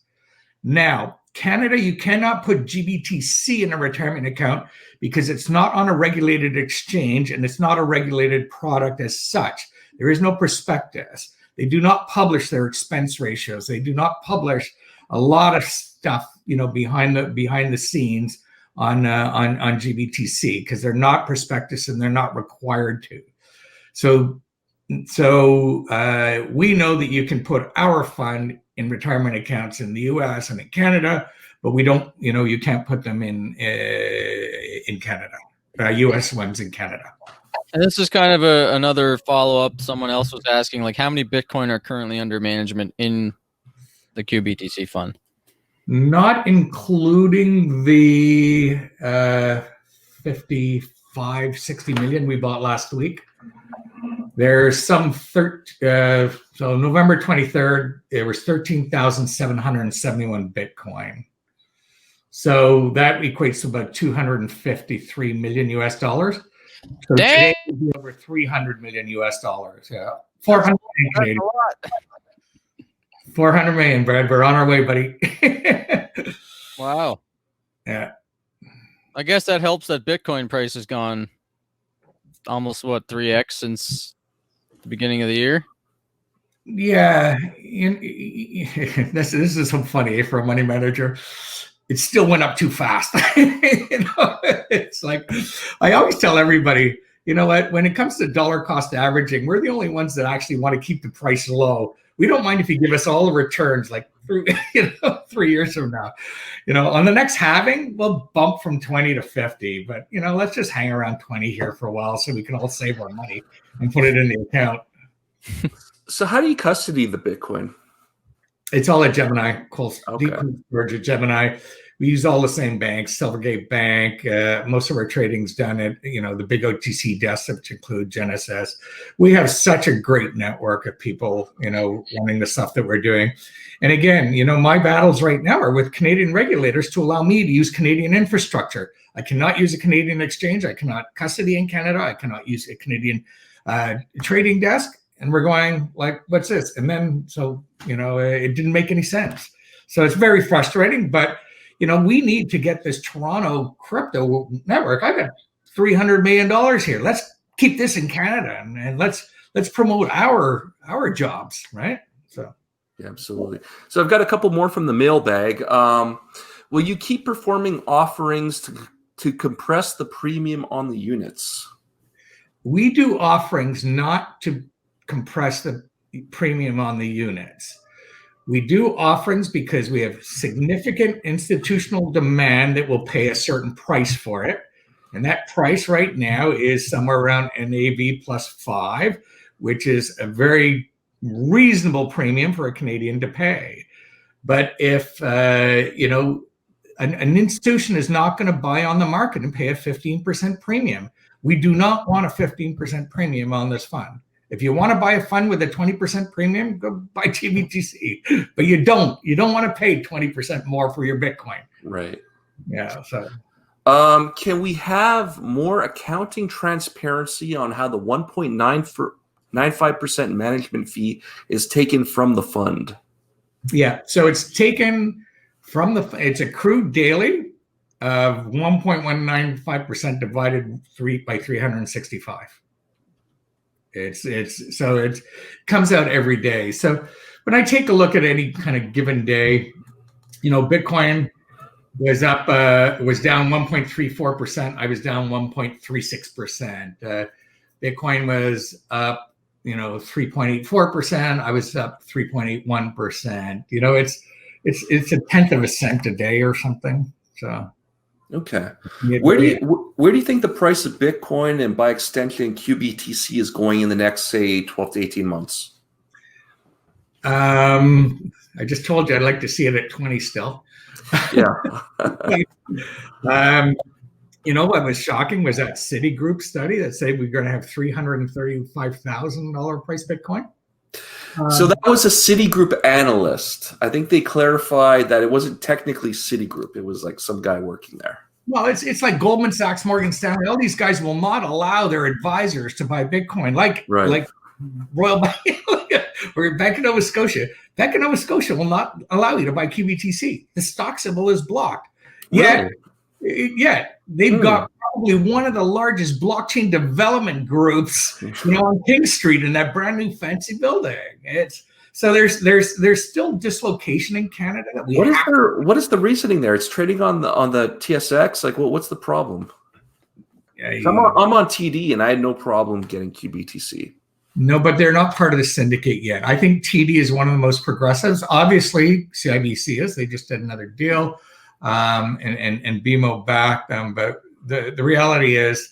Now, Canada, you cannot put Qbtc in a retirement account because it's not on a regulated exchange and it's not a regulated product as such. There is no prospectus. They do not publish their expense ratios. They do not publish a lot of stuff, behind the scenes on Qbtc because they're not prospectus and they're not required to. So we know that you can put our fund in retirement accounts in the U.S. and in Canada, but we don't. You can't put them in Canada. U.S. ones in Canada. And this is kind of another follow-up. Someone else was asking, like, how many Bitcoin are currently under management in the Qbtc fund? Not including the 55-60 million we bought last week. There's some so November 23rd, there was 13,771 Bitcoin. So that equates to about $253 million US. So today it would be over $300 million US. Yeah, 400 million. 400 million, Brad. We're on our way, buddy. Wow. Yeah. I guess that helps that Bitcoin price has gone almost 3x since the beginning of the year. Yeah. This is so funny for a money manager. It still went up too fast. It's like I always tell everybody, you know what? When it comes to dollar cost averaging, we're the only ones that actually want to keep the price low. We don't mind if you give us all the returns, like 3 years from now. On the next halving, we'll bump from 20 to 50. But let's just hang around 20 here for a while so we can all save our money and put it in the account. So how do you custody the Bitcoin? It's all at Gemini, Okay. deep storage at Gemini. We use all the same banks, Silvergate Bank. Most of our trading's done at, the big OTC desks, which include Genesis. We have such a great network of people, running the stuff that we're doing. And again, my battles right now are with Canadian regulators to allow me to use Canadian infrastructure. I cannot use a Canadian exchange. I cannot custody in Canada. I cannot use a Canadian trading desk. And we're going like, what's this? And then, it didn't make any sense. So it's very frustrating, but we need to get this Toronto crypto network. I got $300 million here. Let's keep this in Canada and let's promote our jobs, right? So Yeah, absolutely. So I've got a couple more from the mailbag. Will you keep performing offerings to compress the premium on the units? We do offerings not to compress the premium on the units. We do offerings because we have significant institutional demand that will pay a certain price for it. And that price right now is somewhere around NAV plus 5, which is a very reasonable premium for a Canadian to pay. But if, an institution is not going to buy on the market and pay a 15% premium, we do not want a 15% premium on this fund. If you want to buy a fund with a 20% premium, go buy Qbtc. But you don't want to pay 20% more for your Bitcoin. Right. Yeah. So can we have more accounting transparency on how the 1.95% management fee is taken from the fund? Yeah. So it's taken from it's accrued daily of 1.195% divided by 365. So it comes out every day. So when I take a look at any kind of given day, Bitcoin was down 1.34%. I was down 1.36%. Bitcoin was up, 3.84%. I was up 3.81%. It's a tenth of a cent a day or something. So. Okay. Where do you think the price of Bitcoin and by extension Qbtc is going in the next, say, 12 to 18 months? I just told you I'd like to see it at 20 still. Yeah. What was shocking was that Citigroup study that said we're going to have $335,000 price Bitcoin. So that was a Citigroup analyst. I think they clarified that it wasn't technically Citigroup. It was like some guy working there. Well, it's like Goldman Sachs, Morgan Stanley. All these guys will not allow their advisors to buy Bitcoin, like Royal Bank or Bank of Nova Scotia. Bank of Nova Scotia will not allow you to buy Qbtc. The stock symbol is blocked. Yet they've got probably one of the largest blockchain development groups, on King Street in that brand new fancy building. So there's still dislocation in Canada. What is the reasoning there? It's trading on the TSX. Like, what's the problem? I'm on TD and I had no problem getting Qbtc. No, but they're not part of the syndicate yet. I think TD is one of the most progressives. Obviously, CIBC is. They just did another deal, and BMO backed them. But the reality is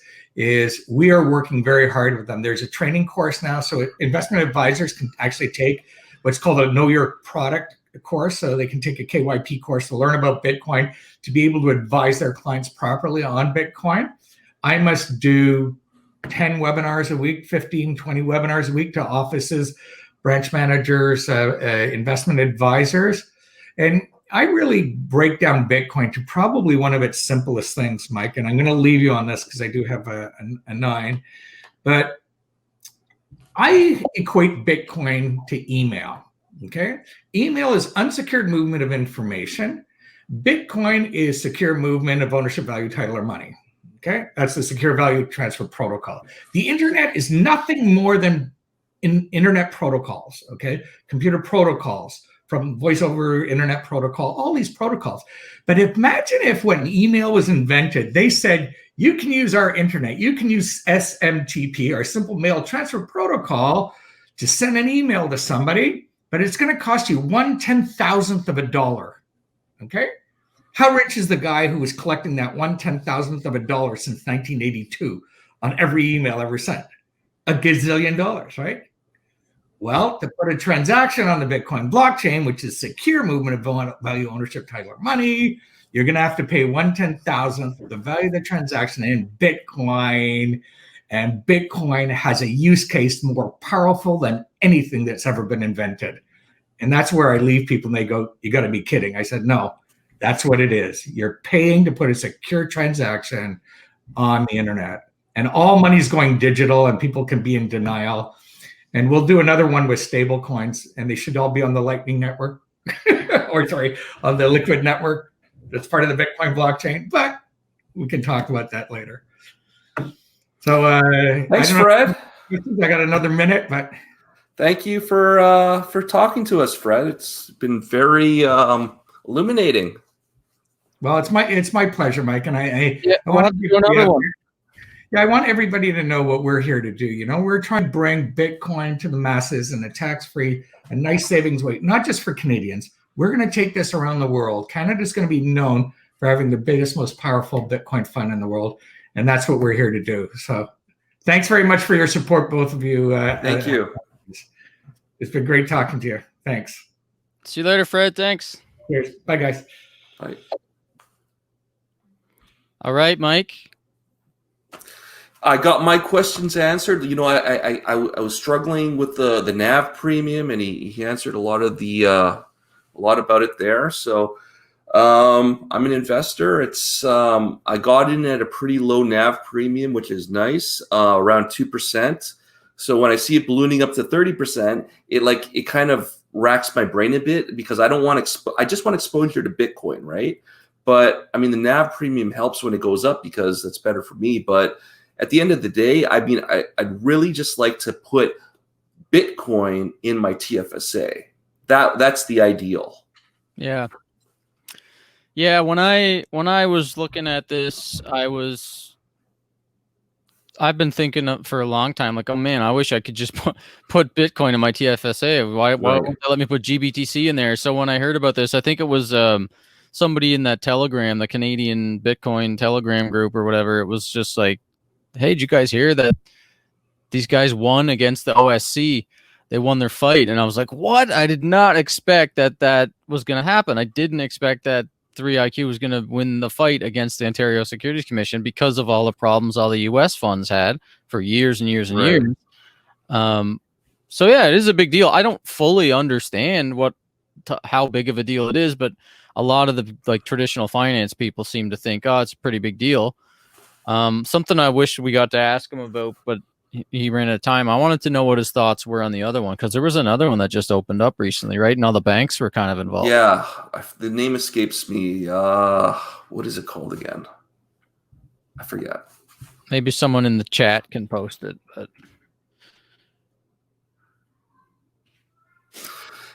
we are working very hard with them. There's a training course now, so investment advisors can actually take what's called a Know Your Product course. So they can take a KYP course to learn about Bitcoin, to be able to advise their clients properly on Bitcoin. I must do 10 webinars a week, 15, 20 webinars a week to offices, branch managers, investment advisors. And I really break down Bitcoin to probably one of its simplest things, Mike. And I'm going to leave you on this because I do have a 9. But I equate Bitcoin to email. Okay. Email is unsecured movement of information. Bitcoin is secure movement of ownership, value, title, or money. Okay, that's the secure value transfer protocol. The internet is nothing more than internet protocols, okay? Computer protocols, from voice over internet protocol, all these protocols. But imagine if when email was invented, they said, you can use our internet, you can use SMTP, our simple mail transfer protocol, to send an email to somebody, but it's going to cost you 1/10,000th of a dollar, okay? How rich is the guy who was collecting that 1/10,000th of a dollar since 1982 on every email ever sent? $1 gazillion, right? Well, to put a transaction on the Bitcoin blockchain, which is secure movement of value, ownership, title, or money, you're going to have to pay 1/10,000th of the value of the transaction in Bitcoin. And Bitcoin has a use case more powerful than anything that's ever been invented. And that's where I leave people and they go, you got to be kidding. I said, no. That's what it is. You're paying to put a secure transaction on the internet. And all money's going digital and people can be in denial. And we'll do another one with stable coins, and they should all be on the Lightning Network, on the Liquid Network. That's part of the Bitcoin blockchain, but we can talk about that later. So thanks, Fred. I got another minute, but Thank you for talking to us, Fred. It's been very illuminating. Well, it's my pleasure, Mike, and I we'll want have to do another one. Yeah, I want everybody to know what we're here to do. You know, we're trying to bring Bitcoin to the masses in a tax-free, a nice savings way, not just for Canadians. We're going to take this around the world. Canada's going to be known for having the biggest, most powerful Bitcoin fund in the world, and that's what we're here to do. So, thanks very much for your support, both of you. Thank you. It's been great talking to you. Thanks. See you later, Fred. Thanks. Cheers. Bye, guys. Bye. All right, Mike. I got my questions answered. You know, I was struggling with the NAV premium, and he answered a lot about it there. So I'm an investor. It's I got in at a pretty low NAV premium, which is nice, around 2%. So when I see it ballooning up to 30%, it kind of racks my brain a bit, because I don't want I just want exposure to Bitcoin, right? But I mean, the NAV premium helps when it goes up because that's better for me. But at the end of the day, I mean, I'd really just like to put Bitcoin in my TFSA. That's the ideal. Yeah. Yeah, when I was looking at this, I've been thinking for a long time, like, oh man, I wish I could just put Bitcoin in my TFSA. Why won't they let me put Qbtc in there? So when I heard about this, I think it was somebody in that Telegram, the Canadian Bitcoin Telegram group or whatever. It was just like, hey, did you guys hear that these guys won against the OSC? They won their fight. And I was like, what? I did not expect that was going to happen. I didn't expect that 3IQ was going to win the fight against the Ontario Securities Commission because of all the problems all the U.S. funds had for years and years and years. So, yeah, it is a big deal. I don't fully understand how big of a deal it is, but a lot of the traditional finance people seem to think, oh, it's a pretty big deal. Something I wish we got to ask him about, but he ran out of time. I wanted to know what his thoughts were on the other one, because there was another one that just opened up recently, right? And all the banks were kind of involved. Yeah, the name escapes me. What is it called again? I forget. Maybe someone in the chat can post it. But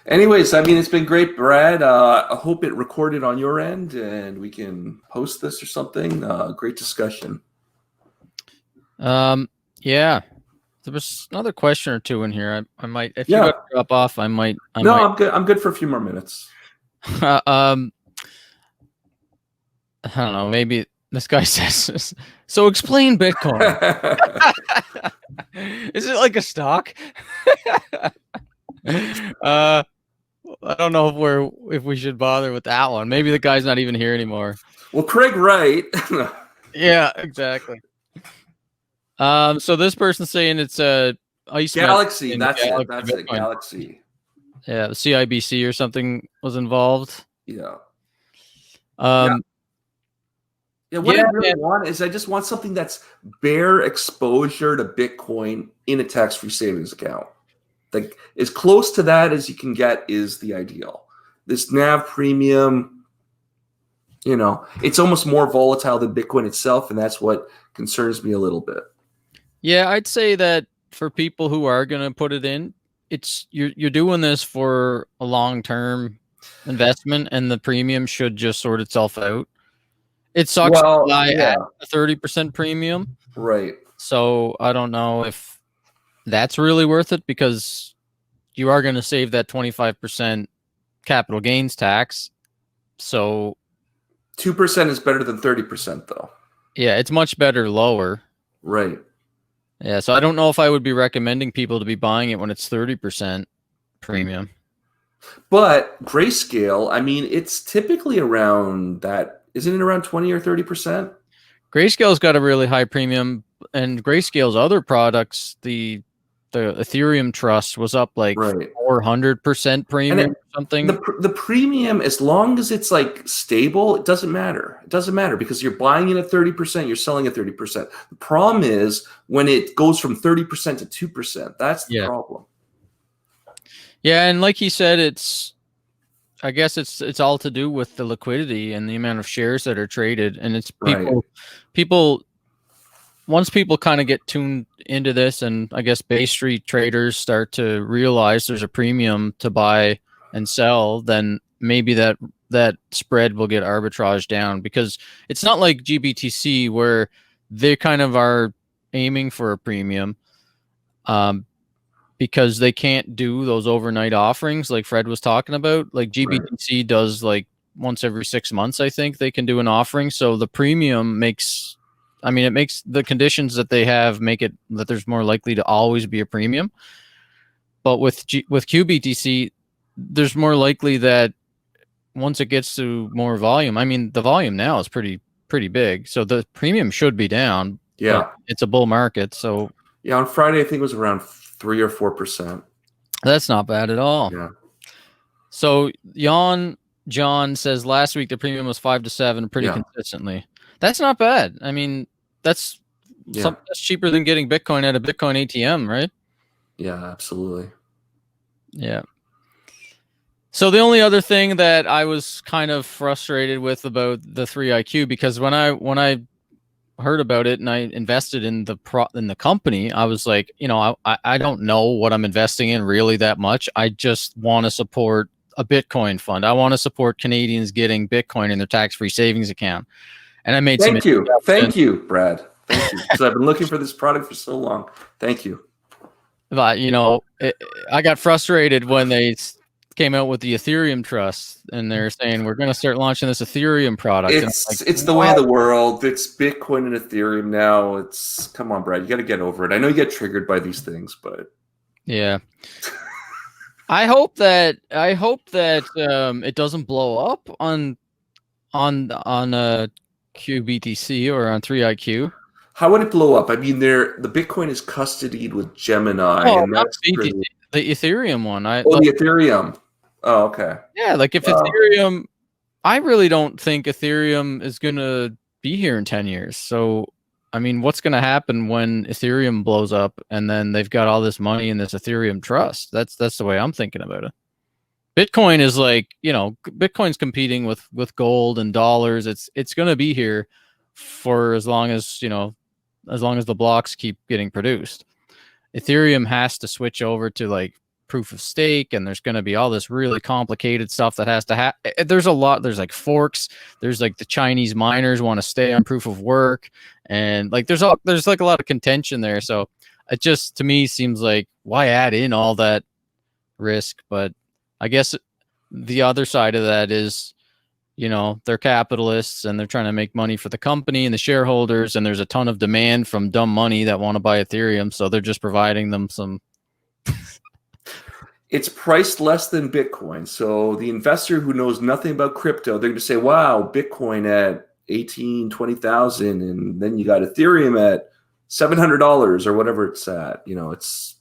anyways, I mean, it's been great, Brad. I hope it recorded on your end and we can post this or something. Great discussion. Yeah, there was another question or two in here. I might, if you got to drop off, I might. I'm good. I'm good for a few more minutes. I don't know. Maybe this guy says, so explain Bitcoin. Is it like a stock? I don't know if we should bother with that one. Maybe the guy's not even here anymore. Well, Craig Wright. Yeah, exactly. So this person's saying it's a ice Galaxy. That's Galaxy it. That's Bitcoin. it. Galaxy. Yeah, the CIBC or something was involved. Yeah. Yeah. What I really want is I just want something that's bare exposure to Bitcoin in a tax-free savings account. Like as close to that as you can get is the ideal. This NAV premium, it's almost more volatile than Bitcoin itself, and that's what concerns me a little bit. Yeah, I'd say that for people who are going to put it in, you're doing this for a long-term investment, and the premium should just sort itself out. It sucks to buy at a 30% premium. Right. So I don't know if that's really worth it, because you are going to save that 25% capital gains tax. So 2% is better than 30%, though. Yeah, it's much better lower. Right. Yeah, so I don't know if I would be recommending people to be buying it when it's 30% premium. But Grayscale, I mean, it's typically around that. Isn't it around 20 or 30%? Grayscale's got a really high premium, and Grayscale's other products, the Ethereum Trust was up like 400% premium or something. The premium, as long as it's like stable, it doesn't matter. It doesn't matter because you're buying it at 30%, you're selling at 30%. The problem is when it goes from 30% to 2%. That's the problem. Yeah, and like he said, I guess it's all to do with the liquidity and the amount of shares that are traded, and it's people once people kind of get tuned into this, and I guess Bay Street traders start to realize there's a premium to buy and sell, then maybe that spread will get arbitraged down, because it's not like GBTC where they kind of are aiming for a premium, because they can't do those overnight offerings like Fred was talking about. Like GBTC does like once every 6 months, I think they can do an offering. So the premium makes, I mean, it makes the conditions that they have make it that there's more likely to always be a premium. But with Qbtc, there's more likely that once it gets to more volume, I mean, the volume now is pretty big, so the premium should be down. Yeah, it's a bull market, so yeah. On Friday, I think it was around 3 or 4%. That's not bad at all. Yeah. So John says last week the premium was 5 to 7 pretty consistently. That's not bad. I mean, that's cheaper than getting Bitcoin at a Bitcoin ATM, right? Yeah, absolutely. Yeah. So the only other thing that I was kind of frustrated with about the 3iQ, because when I heard about it and I invested in the company, I was like, I don't know what I'm investing in really that much. I just want to support a Bitcoin fund. I want to support Canadians getting Bitcoin in their tax-free savings account. And I made Thank you, Brad. Thank you, because I've been looking for this product for so long. Thank you. But I got frustrated when they came out with the Ethereum trust, and they're saying we're going to start launching this Ethereum product. It's the way of the world. It's Bitcoin and Ethereum now. Come on, Brad, you got to get over it. I know you get triggered by these things, but yeah. I hope that it doesn't blow up on Qbtc or on 3iQ. How would it blow up? I mean, the Bitcoin is custodied with Gemini, and that's the Ethereum one. The Ethereum. Oh, okay. Yeah, like if Ethereum, I really don't think Ethereum is going to be here in 10 years. So, I mean, what's going to happen when Ethereum blows up and then they've got all this money in this Ethereum trust? That's the way I'm thinking about it. Bitcoin is like, Bitcoin's competing with gold and dollars. It's going to be here for as long as the blocks keep getting produced. Ethereum has to switch over to like proof of stake, and there's going to be all this really complicated stuff that has to happen. There's like forks. There's like the Chinese miners want to stay on proof of work, and like there's like a lot of contention there. So it just, to me, seems like, why add in all that risk? But I guess the other side of that is, they're capitalists and they're trying to make money for the company and the shareholders, and there's a ton of demand from dumb money that want to buy Ethereum, so they're just providing them some. It's priced less than Bitcoin, so the investor who knows nothing about crypto, they're going to say, wow, Bitcoin at 18, 20,000, and then you got Ethereum at $700 or whatever it's at. It's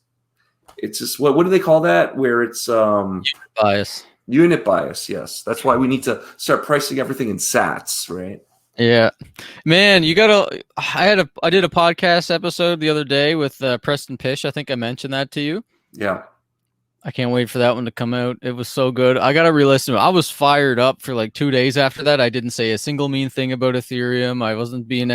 just, what do they call that? Where it's bias. Unit bias, yes. That's why we need to start pricing everything in sats, right? Yeah, man, I did a podcast episode the other day with Preston Pish. I think I mentioned that to you. Yeah. I can't wait for that one to come out. It was so good. I got to re-listen to it. I was fired up for like 2 days after that. I didn't say a single mean thing about Ethereum. I wasn't being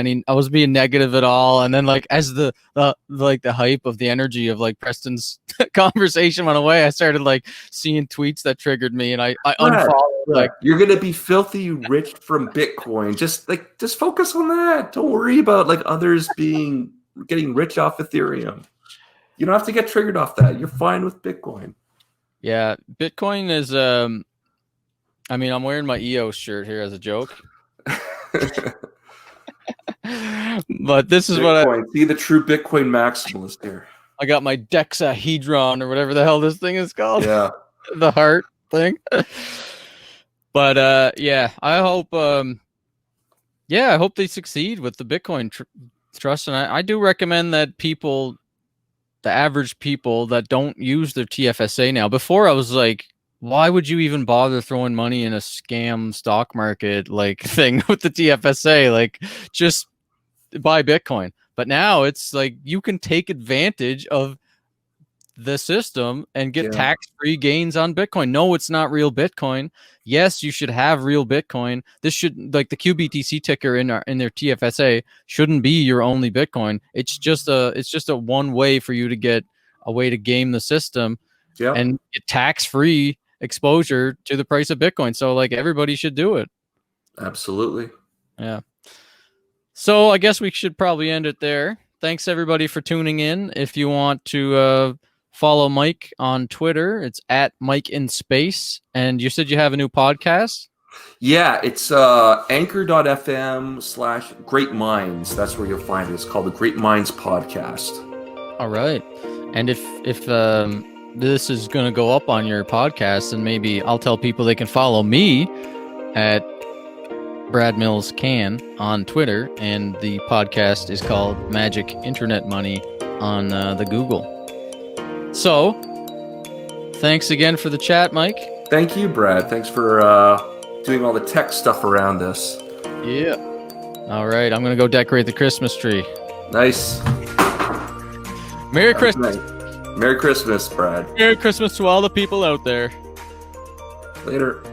negative at all. And then like as the hype of the energy of like Preston's conversation went away, I started like seeing tweets that triggered me, and I unfollowed. Like, you're going to be filthy rich from Bitcoin. Just focus on that. Don't worry about like others getting rich off Ethereum. You don't have to get triggered off that. You're fine with Bitcoin. Yeah, Bitcoin is. I mean, I'm wearing my EOS shirt here as a joke, but this is Bitcoin. what I see the true Bitcoin maximalist here. I got my dexahedron or whatever the hell this thing is called. Yeah, the heart thing. But yeah, I hope. I hope they succeed with the Bitcoin trust, and I do recommend that people. The average people that don't use their TFSA now. Before I was like, why would you even bother throwing money in a scam stock market like thing with the TFSA? Like, just buy Bitcoin. But now it's like you can take advantage of the system and get Yeah. tax-free gains on Bitcoin. No, it's not real Bitcoin. Yes, you should have real Bitcoin. This should, like the QBTC ticker in their TFSA shouldn't be your only Bitcoin. It's just a one way for you to get a way to game the system Yeah. and get tax-free exposure to the price of Bitcoin. So like everybody should do it. Absolutely. Yeah. So I guess we should probably end it there. Thanks everybody for tuning in. If you want to follow Mike on Twitter, it's at Mike in Space. And you said you have a new podcast? Yeah, it's anchor.fm/Great Minds. That's where you'll find it. It's called the Great Minds Podcast. All right. And if this is going to go up on your podcast, then maybe I'll tell people they can follow me at Brad Mills Can on Twitter, and the podcast is called Magic Internet Money on the Google. So, thanks again for the chat, Mike. Thank you, Brad. Thanks for doing all the tech stuff around this. Yeah. All right, I'm going to go decorate the Christmas tree. Nice. Merry Christmas. Merry Christmas, Brad. Merry Christmas to all the people out there. Later.